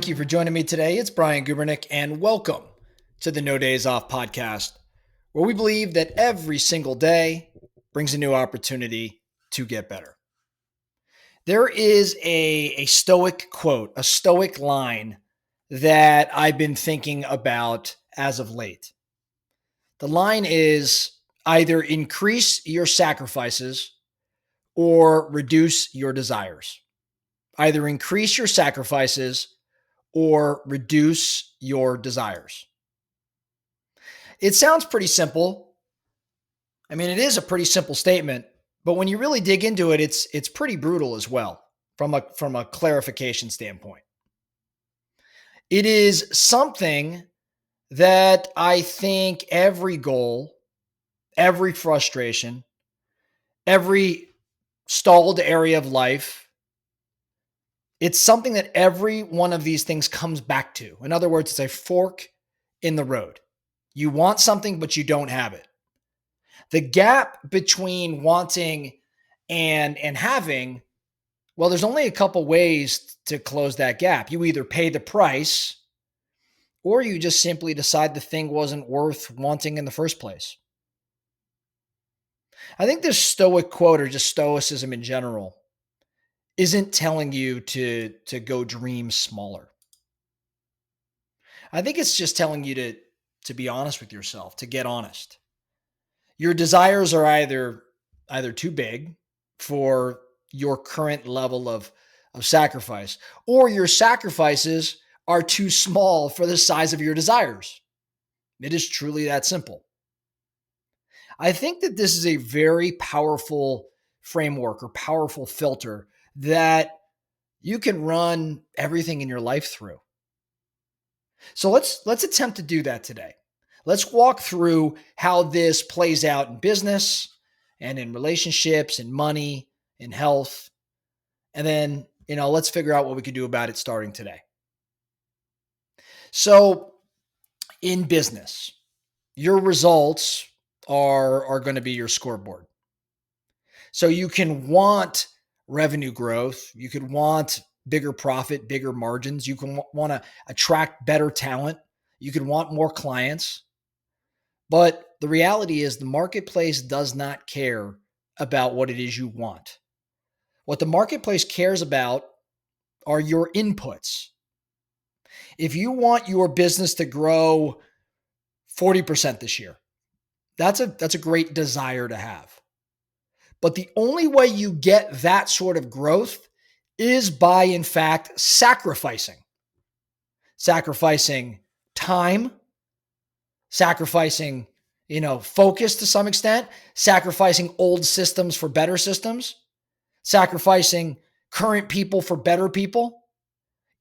Thank you for joining me today. It's Brian Gubernick, and welcome to the No Days Off podcast, where we believe that every single day brings a new opportunity to get better. There is a Stoic quote, a Stoic line that I've been thinking about as of late. The line is either increase your sacrifices or reduce your desires. Either increase your sacrifices or reduce your desires. It sounds pretty simple. I mean, it is a pretty simple statement, but when you really dig into it, it's pretty brutal as well from a clarification standpoint. It is something that I think every goal, every frustration, every stalled area of life, it's something that every one of these things comes back to. In other words, it's a fork in the road. You want something, but you don't have it. The gap between wanting and having, well, there's only a couple ways to close that gap. You either pay the price or you just simply decide the thing wasn't worth wanting in the first place. I think this Stoic quote, or just Stoicism in general, isn't telling you to go dream smaller. I think it's just telling you to be honest with yourself, to get honest. Your desires are either too big for your current level of sacrifice, or your sacrifices are too small for the size of your desires. It is truly that simple. I think that this is a very powerful framework or powerful filter that you can run everything in your life through. So let's attempt to do that today. Let's walk through how this plays out in business and in relationships and money and health. And then, let's figure out what we can do about it starting today. So in business, your results are going to be your scoreboard. So you can want revenue growth. You could want bigger profit, bigger margins. You can want to attract better talent. You could want more clients. But the reality is the marketplace does not care about what it is you want. What the marketplace cares about are your inputs. If you want your business to grow 40% this year, that's a great desire to have. But the only way you get that sort of growth is by, in fact, sacrificing time, sacrificing, focus to some extent, sacrificing old systems for better systems, sacrificing current people for better people,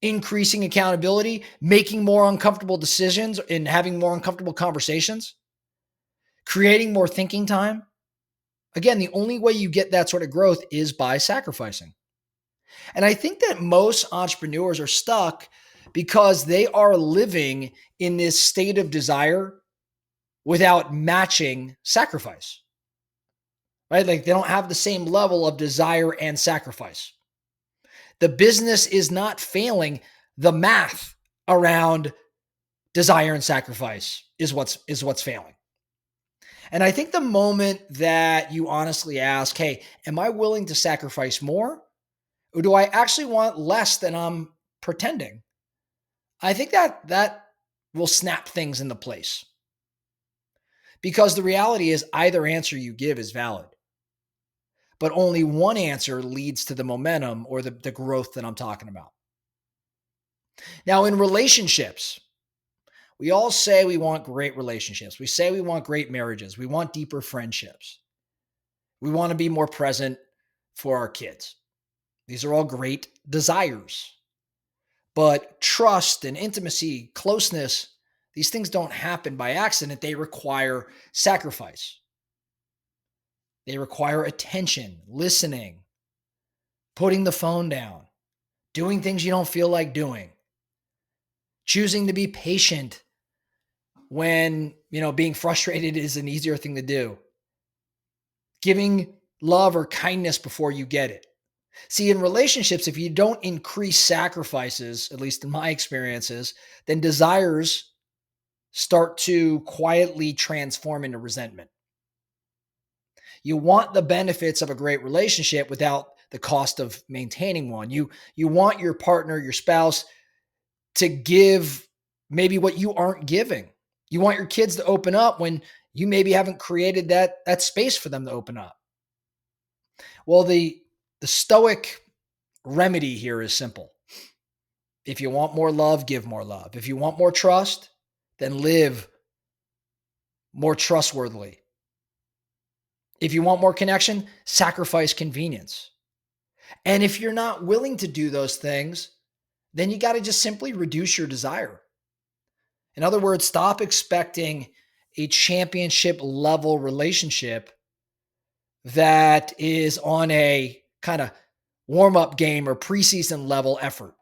increasing accountability, making more uncomfortable decisions and having more uncomfortable conversations, creating more thinking time. Again, the only way you get that sort of growth is by sacrificing. And I think that most entrepreneurs are stuck because they are living in this state of desire without matching sacrifice, right? Like they don't have the same level of desire and sacrifice. The business is not failing. The math around desire and sacrifice is what's failing. And I think the moment that you honestly ask, hey, am I willing to sacrifice more? Or do I actually want less than I'm pretending? I think that will snap things into place. Because the reality is either answer you give is valid. But only one answer leads to the momentum or the growth that I'm talking about. Now, in relationships, we all say we want great relationships. We say we want great marriages. We want deeper friendships. We want to be more present for our kids. These are all great desires. But trust and intimacy, closeness, these things don't happen by accident. They require sacrifice. They require attention, listening, putting the phone down, doing things you don't feel like doing, choosing to be patient when, being frustrated is an easier thing to do, giving love or kindness before you get it. See, in relationships, if you don't increase sacrifices, at least in my experiences, then desires start to quietly transform into resentment. You want the benefits of a great relationship without the cost of maintaining one. You want your partner, your spouse to give maybe what you aren't giving. You want your kids to open up when you maybe haven't created that space for them to open up. Well, the Stoic remedy here is simple. If you want more love, give more love. If you want more trust, then live more trustworthily. If you want more connection, sacrifice convenience. And if you're not willing to do those things, then you got to just simply reduce your desire. In other words, stop expecting a championship level relationship that is on a kind of warm up game or preseason level effort.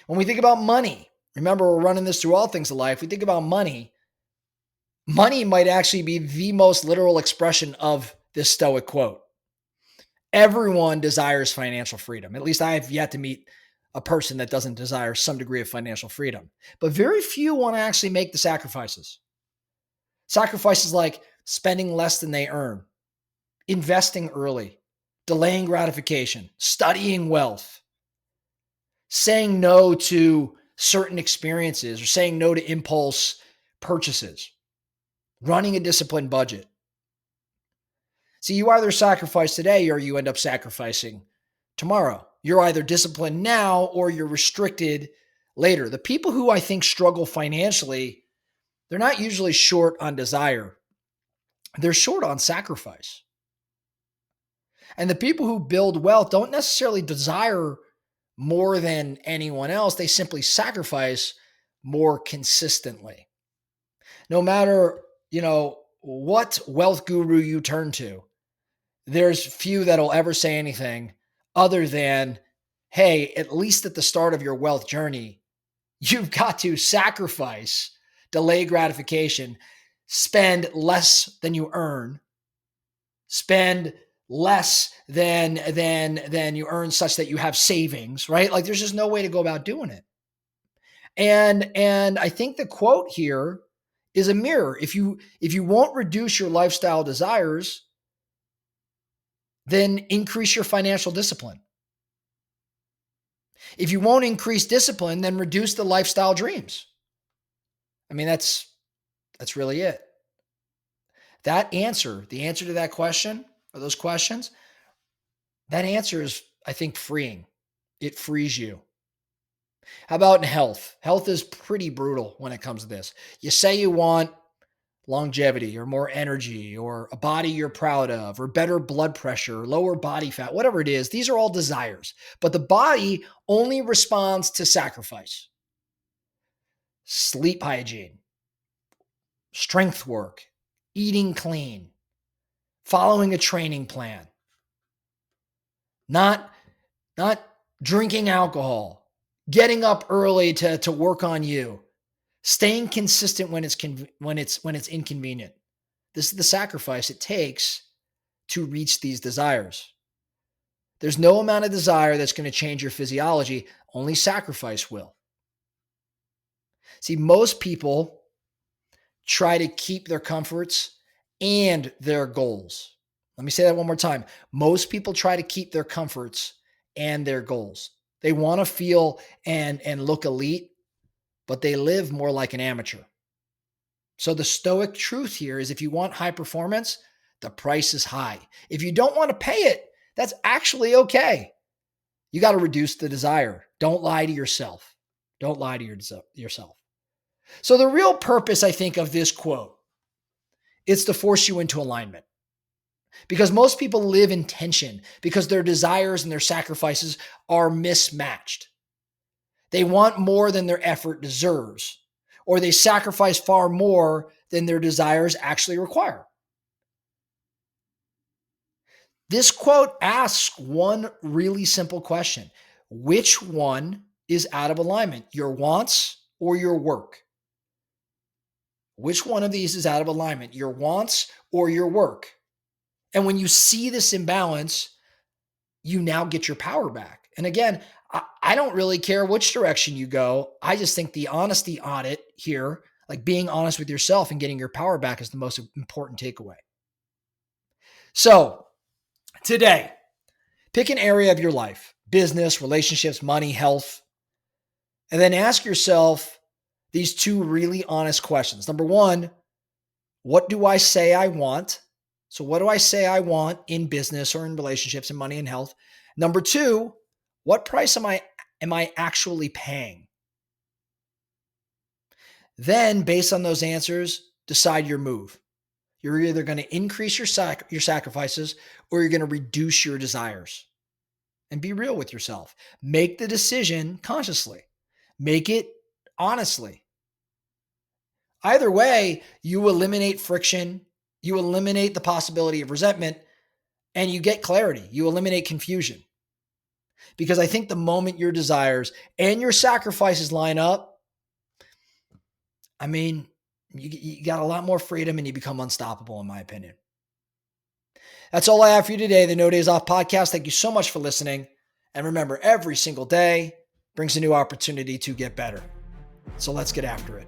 When we think about money, remember we're running this through all things of life. We think about money. Money might actually be the most literal expression of this Stoic quote. Everyone desires financial freedom. At least I have yet to meet a person that doesn't desire some degree of financial freedom. But very few want to actually make the sacrifices. Sacrifices like spending less than they earn, investing early, delaying gratification, studying wealth, saying no to certain experiences or saying no to impulse purchases, running a disciplined budget. See, you either sacrifice today or you end up sacrificing tomorrow. You're either disciplined now or you're restricted later. The people who I think struggle financially, they're not usually short on desire. They're short on sacrifice. And the people who build wealth don't necessarily desire more than anyone else. They simply sacrifice more consistently. No matter, what wealth guru you turn to, there's few that'll ever say anything other than, hey, at least at the start of your wealth journey, you've got to sacrifice, delay gratification, spend less than you earn, spend less than you earn such that you have savings, right? Like there's just no way to go about doing it. And I think the quote here is a mirror. If you won't reduce your lifestyle desires, then increase your financial discipline. If you won't increase discipline, then reduce the lifestyle dreams. I mean, that's really it. That answer, the answer to that question or those questions, that answer is, I think, freeing. It frees you. How about in health? Health is pretty brutal when it comes to this. You say you want longevity or more energy or a body you're proud of or better blood pressure, lower body fat, whatever it is. These are all desires. But the body only responds to sacrifice. Sleep hygiene, strength work, eating clean, following a training plan, not drinking alcohol, getting up early to work on you, staying consistent when it's inconvenient. This is the sacrifice it takes to reach these desires. There's no amount of desire that's going to change your physiology. Only sacrifice will. See, most people try to keep their comforts and their goals. Let me say that one more time. Most people try to keep their comforts and their goals. They want to feel and look elite, but they live more like an amateur. So the Stoic truth here is if you want high performance, the price is high. If you don't want to pay it, that's actually okay. You got to reduce the desire. Don't lie to yourself. Don't lie to yourself. So the real purpose, I think, of this quote is to force you into alignment. Because most people live in tension because their desires and their sacrifices are mismatched. They want more than their effort deserves, or they sacrifice far more than their desires actually require. This quote asks one really simple question. Which one is out of alignment, your wants or your work? Which one of these is out of alignment, your wants or your work? And when you see this imbalance, you now get your power back. And again, I don't really care which direction you go. I just think the honesty on it here, like being honest with yourself and getting your power back, is the most important takeaway. So today, pick an area of your life: business, relationships, money, health, and then ask yourself these two really honest questions. Number one, what do I say I want? So what do I say I want in business or in relationships and money and health? Number two, what price am I actually paying? Then, based on those answers, decide your move. You're either going to increase your sacrifices, or you're going to reduce your desires. And be real with yourself. Make the decision consciously. Make it honestly. Either way, you eliminate friction, you eliminate the possibility of resentment, and you get clarity. You eliminate confusion. Because I think the moment your desires and your sacrifices line up, I mean, you got a lot more freedom and you become unstoppable, in my opinion. That's all I have for you today, the No Days Off podcast. Thank you so much for listening. And remember, every single day brings a new opportunity to get better. So let's get after it.